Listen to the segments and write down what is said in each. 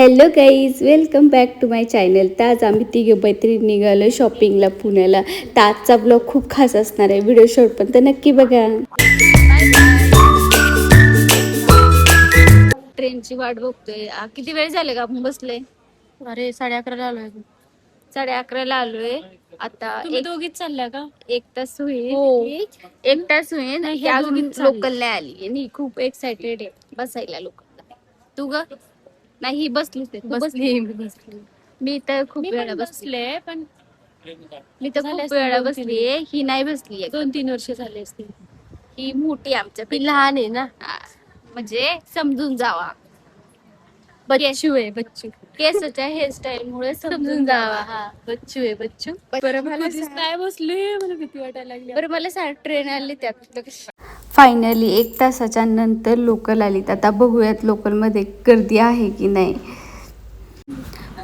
Hello guys, welcome back to my channel. तर आज आम्ही तिघे मैत्रीण निघालो शॉपिंगला पुण्याला. तर आजचा ब्लॉग खूप खास असणार आहे, व्हिडिओ शॉर्ट पण तर नक्की बघा. ट्रेनची वाट बघतोय. किती वेळ झाले का आपण बसले? अरे 11:30 आलोय. 11:30 आलोय. आता तुम्ही दोघीच चालल्या का? 1 तास होईल. हो. 1 तास होईल. नाही, ती ह्या अजून दोघीच चालल्या. लोकल नाही आली आणि खूप एक्साइटेड आहे बसायला लोकलला. तू ग? नाही, बसलीच आहे. तू बसली? मी तर खूप वेळा बसले. पण मी तर खूप वेळा बसलीये. ही नाही बसली. 2-3 वर्ष झाले असतील. ही मोठी आमच्या ती लहान आहे ना. म्हणजे समजून जावा. बच्चू आहे बच्चू. केसाच्या हेअरस्टाईल मुळे समजून जावा. हा बच्चू आहे बच्चू. बरं मला काय बसले, मला भीती वाटायला लागली. बरं मला सांग, ट्रेन आली त्यात फायनली 1 तासाच्या नंतर लोकल आली. आता बघूयात लोकलमध्ये गर्दी आहे की नाही.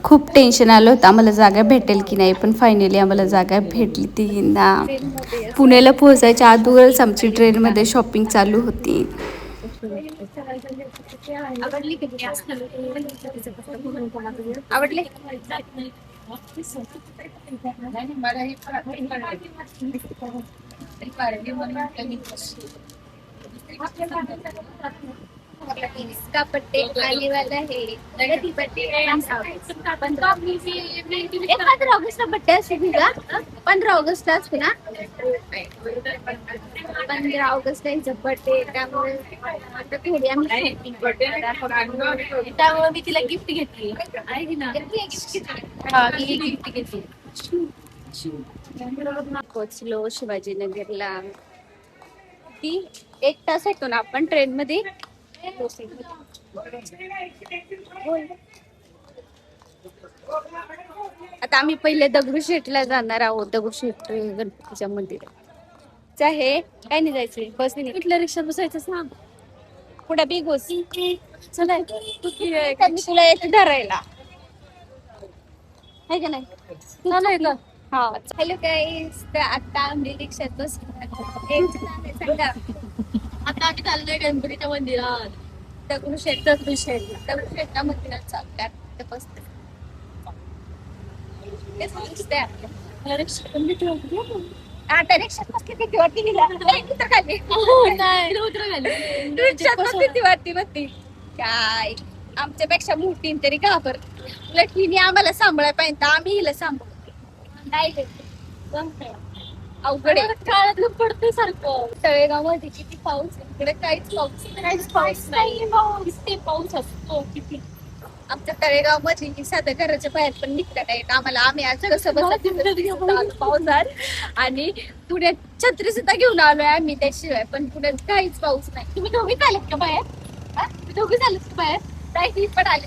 खूप टेन्शन आलं होतं आम्हाला जागा भेटेल की नाही, पण फायनली आम्हाला जागा भेटली. तिघींना पुण्याला पोहोचायच्या अगोदरच आमची ट्रेनमध्ये शॉपिंग चालू होती. आवडले? इसका बर्थडे आने वाला है. प्रगति बर्थडे 15 ऑगस्ट बर्थडे असते तुझा. 15 ऑगस्ट असते ना. 15 ऑगस्ट आहे बर्थडे. त्यामुळे आता थोडी आम्ही त्यामुळे मी तिला गिफ्ट घेतली. गिफ्ट घेतली. पोचलो शिवाजीनगरला. ती 1 तास होतो ना आपण ट्रेन मध्ये. आता आम्ही पहिले दगडूशेठला जाणार आहोत. दगडूशेठ गणपतीच्या मंदिरात आहे. काय नाही जायचंय बसने. कुठल्या रिक्षा बसायचं सांग. पुढे बिग बस चला तुला येते धरायला आहे का नाही. चालू का? हा. हॅलो गाईज, तर आता आम्ही रिक्षात बसलो. आता आम्ही चाललोय गणपतीच्या मंदिरात. दगडूशेठच्या मंदिरात चालतात. मला रिक्षा पण भीती वाटते. आता रिक्षात बसली भीती वाटते तिला. रिक्षात पण भीती वाटते बघती. काय आमच्यापेक्षा मोठी तरी घाबर. लकीने आम्हाला सांभाळायला पाहिजे, आम्ही हिला सांभाळतो. नाही अवघड आहे. काळातलं पडते सारखं. तळेगाव मध्ये किती पाऊस आहे. इकडे काहीच पाऊस नाही. पाऊस असतो किती. आमच्या तळेगाव मध्ये साध्या घराच्या बाहेर पण निघता नाही. आम्हाला आम्ही आज कसं बसत पावसात आणि पुण्यात छत्री सुद्धा घेऊन आलोय आम्ही. त्याशिवाय पण पुण्यात काहीच पाऊस नाही. तुम्ही दोघीच आलेत का बाहेर? तुम्ही दोघीच आलेत का बाहेर? नाही पण आले.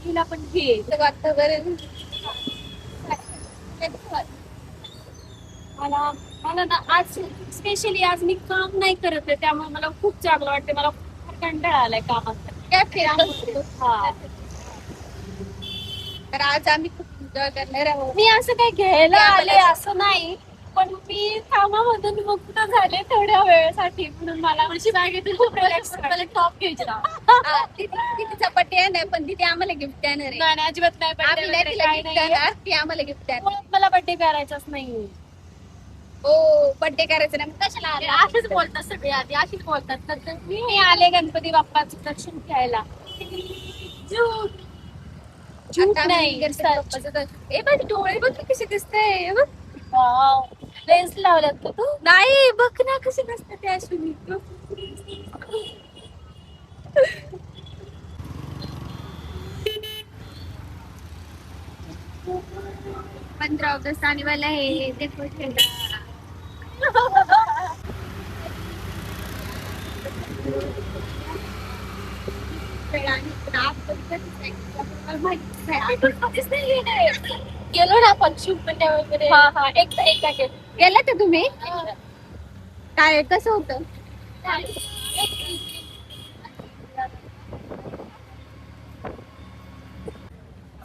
तिला पण घे. वातावरण मला ना आज स्पेशली आज मी काम नाही करत आहे, त्यामुळे मला खूप चांगलं वाटते. मला खूप कंटाळा आलाय कामात. काय तर आज आम्ही खूप एन्जॉय करणार आहोत. मी असं काही घ्यायला आले असं नाही, पण मी कामामधून मुक्त झाले थोड्या वेळेसाठी, म्हणून मला खूप टॉप घ्यायचा. तिचा बर्थडे आहे नाही, पण तिथे आम्हाला गिफ्ट देणार आहे. नाही अजिबात नाही. आम्ही नाही तिला गिफ्ट देणार, ती आम्हाला गिफ्ट देणार. मला बर्थडे करायचाच नाही. हो, बर्थडे करायचं नाही मग कशाला आले? असेच बोलतात सगळे आधी, अशीच बोलतात. तर मी आले गणपती बाप्पाचं दर्शन घ्यायला. ए बाई, डोळे बघ कसे दिसते. लेन्स लावल्यात का तू? नाही बघ ना कसे दिसते ते अश्विनी. 15 ऑगस्ट आने वाला है. देखो गेलो ना आपण शूट वगैरे. हा एकदा गेला का तुम्ही? काय कसं होतं?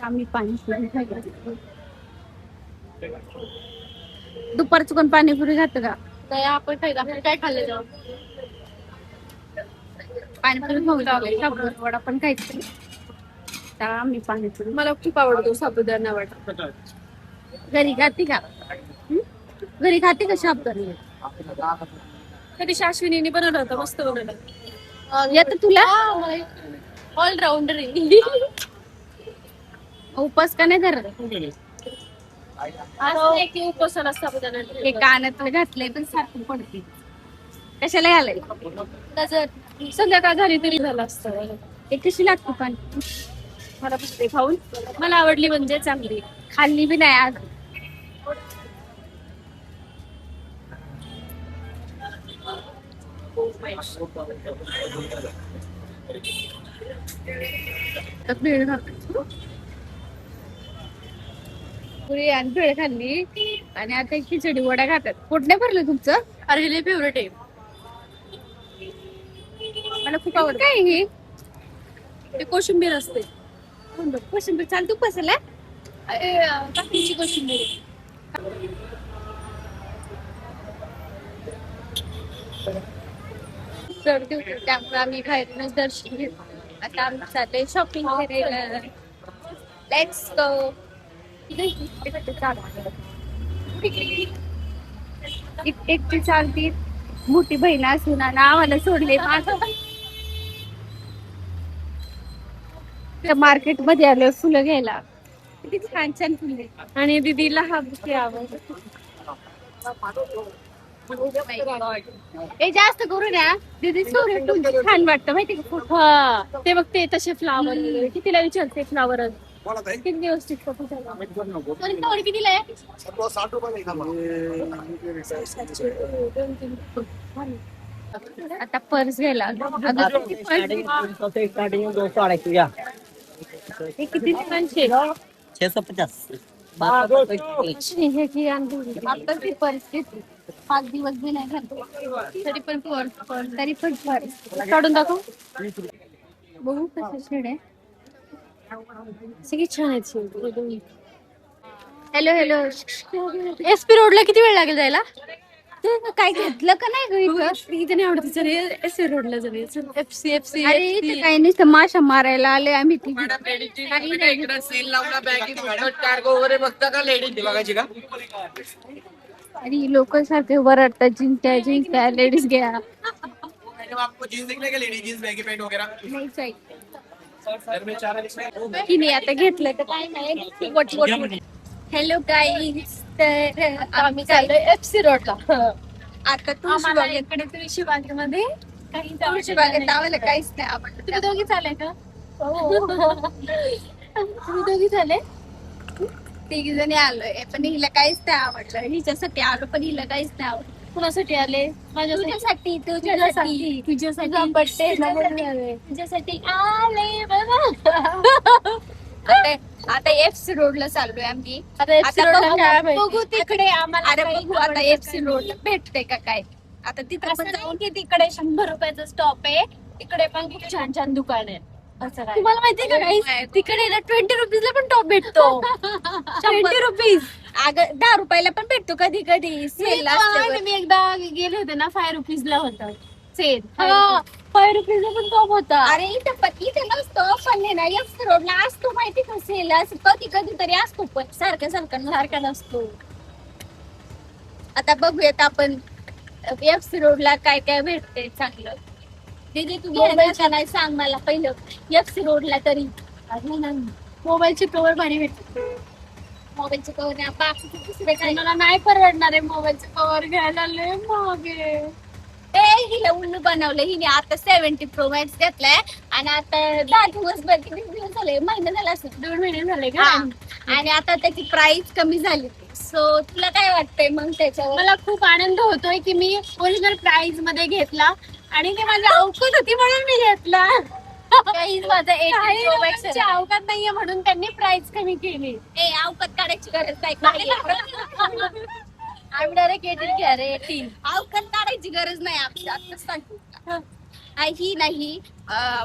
आम्ही पाणीपुरी खायला. दुपारचं कोण पाणीपुरी खातं का? काय आपण काय खाल्लं? पाणीपुरी खाऊ लागले. वडा पण खायचं. आता आम्ही पाणीपुरी मला खूप आवडतो साबुदाणा वडा. घरी खाते का? घरी खाते का साबुदाणा? कधी शाश्विनीने बनवलं होतं, मस्त बनवलं. येतं तुला? ऑलराऊंडर आहे. उपास का नाही करत? असं नाही की उपवासाला साबुदाणा. हे कानातलं घातलंय पण सारखं पडते. कशाला घालाय? जर संध्याकाळ झाली तरी झालं असतं. ते कशी लागते पण? मला पुसते खाऊन, मला आवडली म्हणजे चांगली. खाल्ली बी नाही आज. भेळ खातो. पुरी आणि भेळ खाल्ली आणि आता खिचडी वडा खातात. पोट नाही भरलं तुमचं? अरे लय फेवरेट आहे, मला खूप आवडतं. काय हे ते कोशिंबीर असते. कोशिंबीर चालतो बसला. काकीची कोशिंबीर. गर्दी होती त्यामुळे आम्ही बाहेरूनच दर्शन घेतो. आता आम्ही चाललोय शॉपिंग करायला. Let's go. एकटी चालती मोठी बहीण असून आणि आम्हाला सोडले मार्केट मध्ये आलो फुलं घ्यायला. किती छान छान फुले. आणि दीदीला हा बुके आवडतो. हे जास्त करू द्या दीदी. छान वाटतं माहिती का फोटो. हा ते बघ, ते तसे फ्लावर वगैरे. कितीला विचारते फ्लावर? किती व्यवस्थित फोटो झाला. कितीला आहे? आता पर्स घ्यायला आलो. हे किती दिवसांचे? 650. आता ती पर्स घेतली. 5 दिवस बी नाही घालतो तरी पण पर्स काढून दाखव. बघू कसं शेड आहे. सगळी छान आहेत. Hello hello. एसपी रोडला किती वेळ लागेल जायला? तू काय घेतलं का नाही ग इथं? इथे नाही आवडत. चल एसपी रोडला जाऊया. एफसी. अरे इथं काही नाही माशा मारायला आले आम्ही तिथे. आणि लोक सारखे वरडतात जिंकत्या लेडीज घ्या. नाही चाहिए. आता घेतलं तर काय नाही. Hello guys. तर आम्ही चाललोय एफसी रोडला. आता आम्हाला इकडे तुळशी बागेमध्ये काही तुळशी बागेत आम्हाला काहीच नाही आवडलं. तुम्ही दोघी चालय का? तुम्ही दोघी झाले? 3 जणी आलोय पण हिला काहीच नाही आवडलं. हिच्यासाठी आलो पण हिला काहीच नाही आवडलं. कुणासाठी आले? तुझ्यासाठी तुझ्यासाठी बर्थडे तुझ्यासाठी आले बघा. आता एफसी रोडला चाललोय आम्ही. आता बघू तिकडे आम्हाला. अरे बघू आता एफसी रोडला भेटते का काय. आता तिथं पण जाऊन तिकडे 100 रुपयाचा स्टॉप आहे. तिकडे पण खूप छान छान दुकान आहे. तुम्हाला माहितीये का काही? तिकडे ना 20 रुपीजला पण टॉप भेटतो. 20 रुपीज. अगं 10 रुपयाला पण भेटतो कधी कधी सेल. मी एकदा गेले होते ना, 5 रुपीजला होतं सेल. 5 रुपीजला पण टॉप होता. अरे इथे नसतो पण ना एफसी रोडला असतो माहिती का सेल. असं कधी कधी तरी असतो पण सारखा नसतो. आता बघूयात आपण एफसी रोडला काय काय भेटते चांगलं. दीदी तू घ्यायला नाही सांग मला पहिलं एफसी रोडला तरी. मोबाईलची कव्हर भारी भेटते. मोबाईलचे कवर मला नाही परवडणार आहे मोबाईलचे कव्हर घ्यायला. लय महाग आहे. हिला उल्लू बनवलं. हिने आता 70 Pro Max घेतलाय आणि आता 10 दिवस किती दिवस झाले, महिना झाला असेल. 2 महिने झाले का? आणि आता त्याची प्राइस कमी झाली. सो तुला काय वाटतंय मग त्याच्यावर? मला खूप आनंद होतोय की मी ओरिजिनल प्राइस मध्ये घेतला आणि ते माझी अवकात होती म्हणून मी घेतला. माझा 80 Pro Max काही अवकात नाहीये म्हणून त्यांनी प्राइस कमी केली. अवकात काढायची गरज नाही. आम्ही डायरेक्ट 18 घ्या रे. 18 अवकात काढायची गरज नाही. आताच सांगतो ही नाही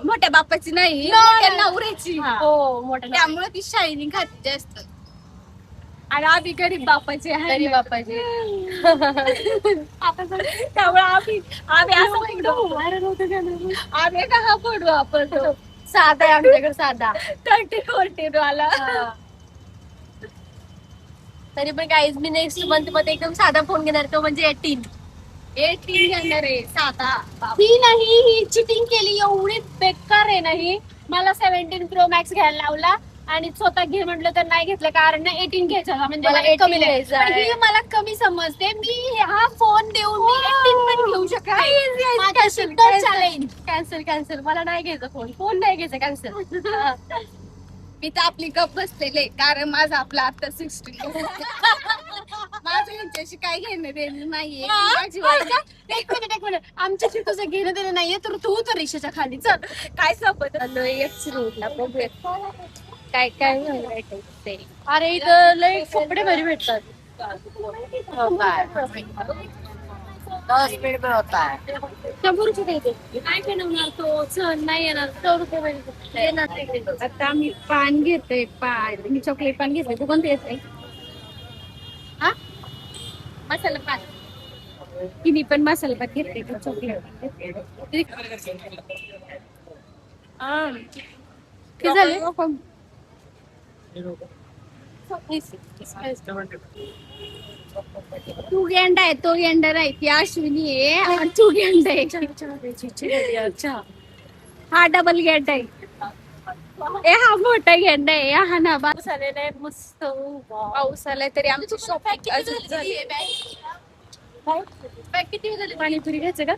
मोठ्या बापाची नाही, मोठ्या नवऱ्याची. हो मोठ्या. त्यामुळे ती शायनिंग खाती जास्त. आणि आम्ही गरीब बापाचे आहे. गरीब बापाची. त्यामुळे आम्ही असं व्हायरल होतं का? आम्ही का हा पडू आपण साधा आहे आमच्याकडे साधा 30-40 वाला. तरी पण काहीच मी नेक्स्ट मंथ मध्ये एकदम साधा फोन घेणार तो म्हणजे 18 घेणार आहे साधा. ही नाही ही चिटिंग केली एवढी बेकार आहे नाही. मला 17 Pro Max घ्यायला लावला आणि स्वतः घे म्हटलं तर नाही घेतलं कारण 18 घ्यायचा म्हणजे मला कमी ही मला कमी समजते. मी हा फोन देऊन मी 18 पण घेऊ शकते. कॅन्सल मला नाही घ्यायचा फोन नाही घ्यायचा कॅन्सल. मी तर आपली गप बसलेले कारण माझा आपला आता 16 माझं यांच्याशी काय घेणं देणं नाहीये. माझी एक मिनिट आमच्याशी तुझं घेणं देणं नाहीये तर तू तर रिक्षाच्या खाली चल. काय सोबत रोडला बघूया काय काय भेटायचं. अरे इथं लय कपडे भारी भेटतात. 10 मिनट में होता है. 100 रुपये द्यायचे. काय बनवणार तो चल नाही येणार 100 रुपये येणार. आता आम्ही पान घेतोय मी चॉकलेट पान घेतोय. तू कोणते येतोय? हा मसाला पान तिने पण मसाला भात घेतले चॉकलेट. किती झाले? तू गेंडा आहे तो गेंडा आहे ती अश्विनी आहे आणि तू गेंडा आहे. हा डबल गेंडा आहे. हा मोठा गेंडा आहे. हा ना पाऊस आलेला आहे मस्त. पाऊस आलाय तरी आमची शॉपिंग अजून झाली. पॅक किती झाले? पाणीपुरी घ्यायचं का?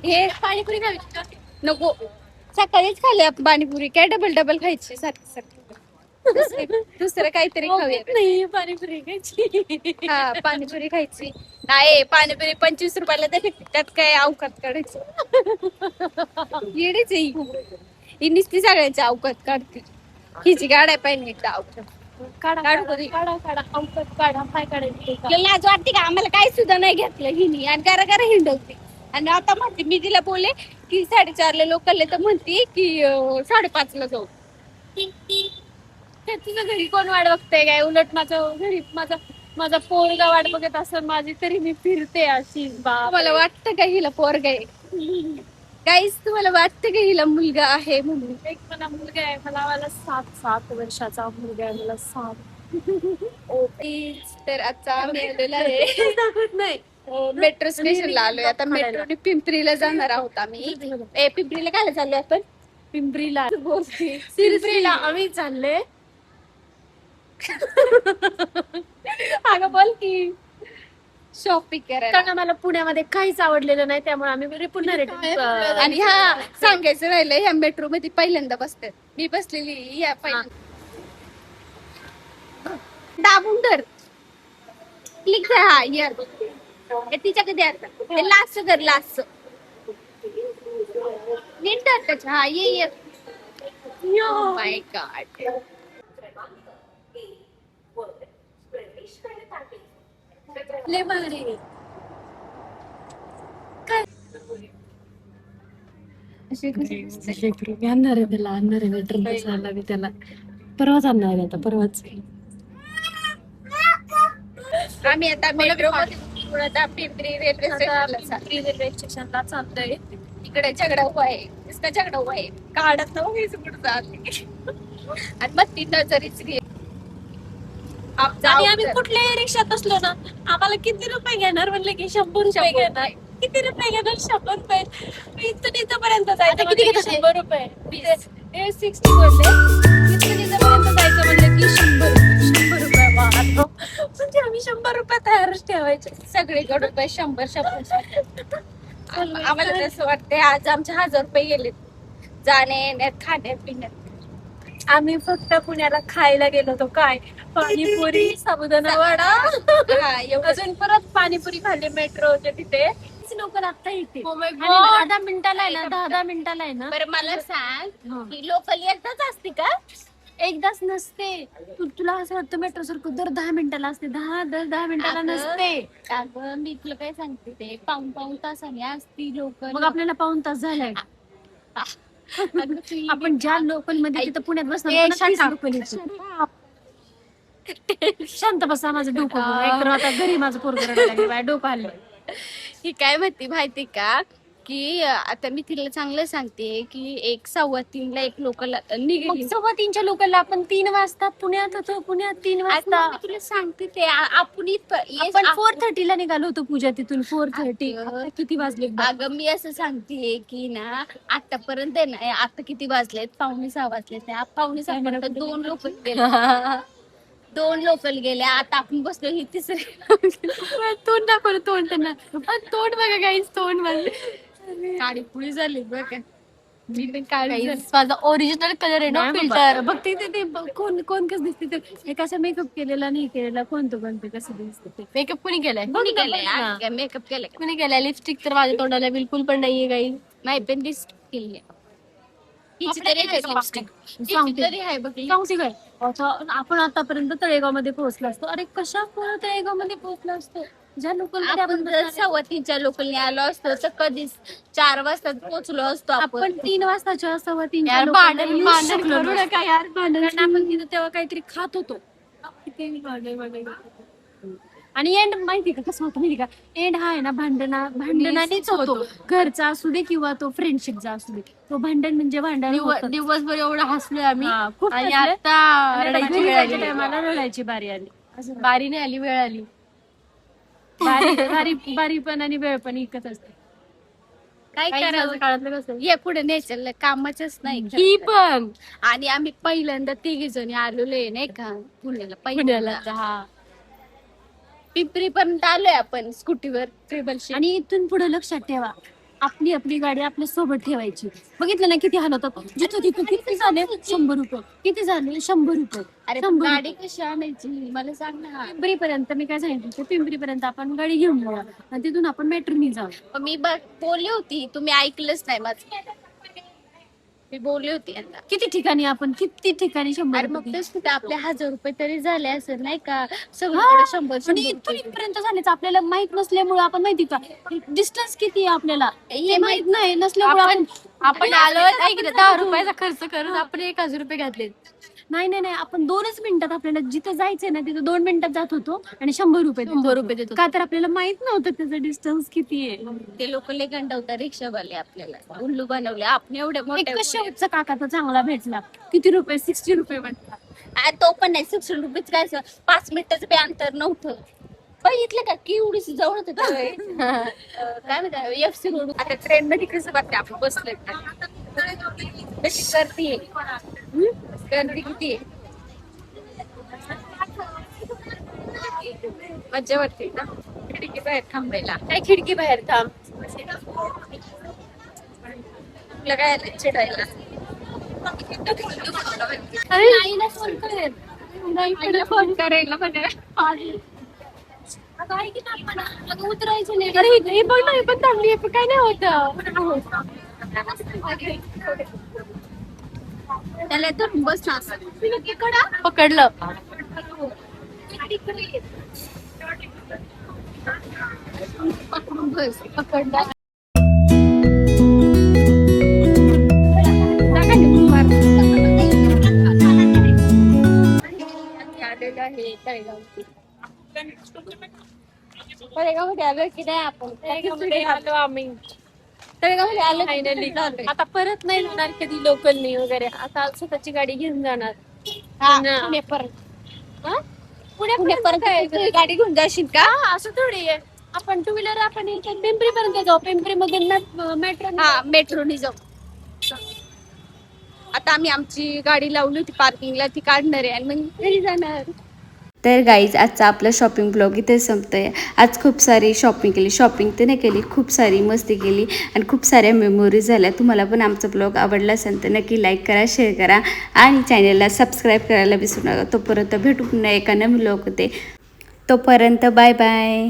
हे पाणीपुरी खावी का? नको सकाळीच खाल्ली आपण पाणीपुरी काय डबल खायची सारखी सारखी. दुसरं काहीतरी खाऊया. नाही पाणीपुरी खायची. हा पाणीपुरी खायची नाही. पाणीपुरी 25 रुपयाला तर त्यात काय अवकात काढायचं. येडीच ही नुसती सगळ्यांची अवकात काढते. हिची गाड्या पाहिजे एकदा अवकात काढा अवकात काढा काय काढायचं. लाज वाटते का आम्हाला काही सुद्धा नाही घेतलं हिनी आणि gara हिंडवते. आणि आता म्हणते मी तिला बोलले की 4:30 लोकल तर म्हणते की 5:30 जाऊ. तुझं घरी कोण वाट बघते काय? उलट माझं घरी माझा पोरगा वाट बघत असं माझी तरी मी फिरते अशी. मला वाटतं का हिला पोरगा आहे? काहीच तुम्हाला वाटतं का हिला मुलगा आहे म्हणून? एक मला मुलगा आहे. मला 7 वर्षाचा मुलगा आहे. मला 7. तर आता आम्ही आलेलो आहे दाखवत नाही. मेट्रो स्टेशनला आलोय. आता मेट्रोने पिंपरीला जाणार आहोत आम्ही. पिंपरीला काय चाललोय आपण? पिंपरीला बोलते पिंपरीला आम्ही चालले. अगं बोल की शॉपिंग करायला. कारण मला पुण्यामध्ये काहीच आवडलेलं नाही त्यामुळे आम्ही पुन्हा रिटर्न. आणि ह्या सांगायचं राहिलं ह्या मेट्रो मध्ये पहिल्यांदा बसतात. मी बसलेली या पहिल्यांदा. दाबून धर क्लिक कर. हा यार तिच्या कधी आता लास्ट कर लास्ट नीट धर त्याच्या. हा ये माय गॉड. लय भारी. आणणार आहे त्याला आणणार आहे लेटर बसायला मी त्याला परवाच आणणार आहे. आता परवाच आम्ही आता मेट्रो मध्ये पिंपरी रेल्वे स्टेशनला चाललोय. इकडे झगडा उभा आहे. इसका झगडा उभा आहे. काढत नव्हतं कुठं जाते आणि मग ती नजरीच घे. आणि आम्ही कुठल्याही रिक्षात असलो ना आम्हाला किती रुपये घेणार म्हणले की 100 रुपये घेणार. किती रुपये घेणार? 100 रुपये. इथून इथपर्यंत जायचं किती घेतात? 100 रुपये. 60 बोलले. इथून इथपर्यंत जायचं म्हणलं की 100 रुपये. म्हणजे आम्ही 100 रुपये तयारच ठेवायचे. सगळीकडे रुपये 100 आम्हाला तसं वाटतंय आज आमचे 1000 रुपये गेले जाणे येण्यात खाण्यात पिण्यात. आम्ही फक्त पुण्याला खायला गेलो होतो. काय पाणीपुरी साबुदाणा वडा. अजून परत पाणीपुरी खाल्ली मेट्रोच्या तिथे. लोक लागता येते 10 मिनिटाला आहे ना. 10 मिनिटाला आहे ना. बरं मला सांग की लोकल एकदाच असते का? एकदाच नसते. तुला असं वाटतं मेट्रो सारखं दर 10 मिनिटाला असते. 10 मिनिटाला नसते. अगं मी तुला काय सांगते ते पाऊन तासाने असती लोकल. मग आपल्याला पाऊन तास झालाय. आपण ज्या लोकल मध्ये तिथं पुण्यात बसणार शांत बसा. माझं डोकं आता घरी माझं पोरगं रडायला लागलं. डोकं हल्लं. ही काय म्हणते माहिती का की आता मी तिला चांगलं सांगते की 1:15ला एक लोकल निघेल. 3:15च्या लोकलला आपण 3 वाजता पुण्यात होतो. पुण्यात 3 वाजता आता मी तुला सांगते ते आपण आपण 4:30ला निघालो होतो पूजा तिथून 4:30. अगं. आता किती वाजले अगं मी असं सांगते की ना आतापर्यंत आहे ना, आता किती वाजलेत? 5:45 वाजलेत. 5:45 पर्यंत 2 लोकल गेले. 2 लोकल गेल्या. आता आपण बसलो ही तिसरी. तोंड दाखवलं तोंड त्यांना. तोंड बघा गाईस तोंड माझे. काळी पुळी झाली बघ. मी पण काळी Guys, झाली. माझा ओरिजिनल कलर आहे ना नाही फिल्टर. बघ ते कोण कसं दिसते ते. हे कसं मेकअप केलेला नाही केलेला कोणतं कोणते कसं दिसते ते. मेकअप कुणी केलाय? कोणी केलंय? मेकअप केलाय का? कुणी केलाय? लिपस्टिक तर माझ्या तोंडाला बिलकुल पण नाहीये काही. नाही पण लिस्ट केली हिची आपल्या तरी आहे काय लिपस्टिक. सांगते. तरी आहे बघ lipstick. सांगते काय आता आपण आतापर्यंत तळेगाव मध्ये पोहोचलो असतो. अरे कशा तळेगाव मध्ये पोहोचलो असतो? ज्या लोकल आपण जर 3:15च्या लोकलने आलो असतो तर कधीच 4 वाजता पोहोचलो असतो आपण 3 वाजताच्या 3:15 यार, भांडण करू नका यार भांडण. आपण तिथे तेव्हा काहीतरी खात होतो. किती भांडण. आणि एंड माहिती का कसं होतं माहिती का? एंड हा आहे ना भांडणानेच होतो. घरचा असू दे किंवा तो फ्रेंडशिपचा असू दे. तो भांडण म्हणजे भांडण होतं. दिवसभर एवढं हसलोय आम्ही हा, खूप आणि हसले. आता रडायची वेळ आली. टायमाला रडायची बारी आली. असं बारी नाही आली, वेळ आली. बारी पण आणि वेळ पण एकच असते. काय काही करायचं? काळातलं कसं ये पुढे न्यायचं कामाचंच नाही. ही पण आणि आम्ही पहिल्यांदा 3 जणी आलेलो आहे नाही का पुण्याला. पुण्याला. हा पिंपरी पर्यंत आलोय आपण स्कूटीवर ट्रेबल शीट. आणि इथून पुढे लक्षात ठेवा आपली गाडी आपल्या सोबत ठेवायची. बघितलं ना किती हाल होतात. जिथं तिथं किती झाले 100 रुपये. किती झाले 100 रुपये. अरे 100 रुपये. गाडी कशी आणायची मला सांग ना. पिंपरी पर्यंत मी काय सांगितलं पिंपरी पर्यंत आपण गाडी घेऊन जाऊ आणि तिथून आपण मेट्रोनी जाऊ. पण मी बोलली होती, तुम्ही ऐकलंच नाही माझं. मी बोलली होती यांना. किती ठिकाणी 100 अरे मग रुपये. तेच कुठे आपले 1000 रुपये तरी झाले असेल नाही का? हा. सगळीकडे 100 आणि इथून इथपर्यंत झालेच आपल्याला माहित नसल्यामुळे आपण माहिती का डिस्टन्स किती आहे आपल्याला हे माहित नाही नसल्यामुळे आपण आलो ऐक ना, 10 रुपयाचा खर्च करून आपण 1000 रुपये घातले. नाही आपण 2च मिनिटात आपल्याला जिथे जायचंय ना तिथे 2 मिनिटात जात होतो आणि 100 रुपये 100 रुपये देतो. का तर आपल्याला माहित नव्हतं त्याचं डिस्टन्स किती आहे. ते लोक लय गंडवतात रिक्षावाले आपल्याला उल्लू बनवले. आपण एवढे एक मोठे शेवटचा काका तर चांगला भेटला. किती रुपये 60 रुपये म्हटला. तो पण नाही 600 रुपयेच काय 5 मिनिटाचं बी अंतर नव्हतं. बघितलं का की एवढीच जवळ होतं काय म्हणतात FC रोड. आता ट्रेन मध्ये कसं वाटतं आपण बसलोय कशी गर्दी आहे. गर्दी किती आहे. मज्जा वाटते ना खिडकी बाहेर थांबायला. काय खिडकी बाहेर थांब. तुला काय आलं चिडायला. आईला फोन करेल. आईला फोन करायला म्हणे. उतरायचं नाही. अरे हे बघ ना हे पण थांबली हे पण काय नाही होत. त्याला तर बस पकडलं. बस पकडला. आलेलो आहे तळेगावची. तळेगावमध्ये आलो की नाही आपण. आलो आम्ही तळेगावमध्ये आलो फायनली. आता परत नाही जाणार कधी लोकलनी वगैरे. आता स्वतःची गाडी घेऊन जाणार. पुण्यापर्यंत. पुण्यापर्यंत गाडी घेऊन जाशील का? असं थोडी आहे. आपण 2 व्हीलर आपण इथं पिंपरी पर्यंत जाऊ. पिंपरी मध्ये मेट्रो. हा मेट्रोनी जाऊ. आता आम्ही आमची गाडी लावली होती पार्किंगला ती काढणार आहे आणि मग घरी जाणार. तर गाईज आजचा आपला शॉपिंग ब्लॉग इथे संपतोय. आज खूप सारी शॉपिंग तर नाही केली, खूप सारी मस्ती केली आणि खूप साऱ्या मेमोरीज झाल्या. तुम्हाला पण आमचा ब्लॉग आवडला असेल तर नक्की लाईक करा, शेअर करा आणि चॅनलला सबस्क्राईब करायला विसरू नका. तोपर्यंत भेटू पुन्हा एका नवीन ब्लॉग होते. तोपर्यंत बाय बाय.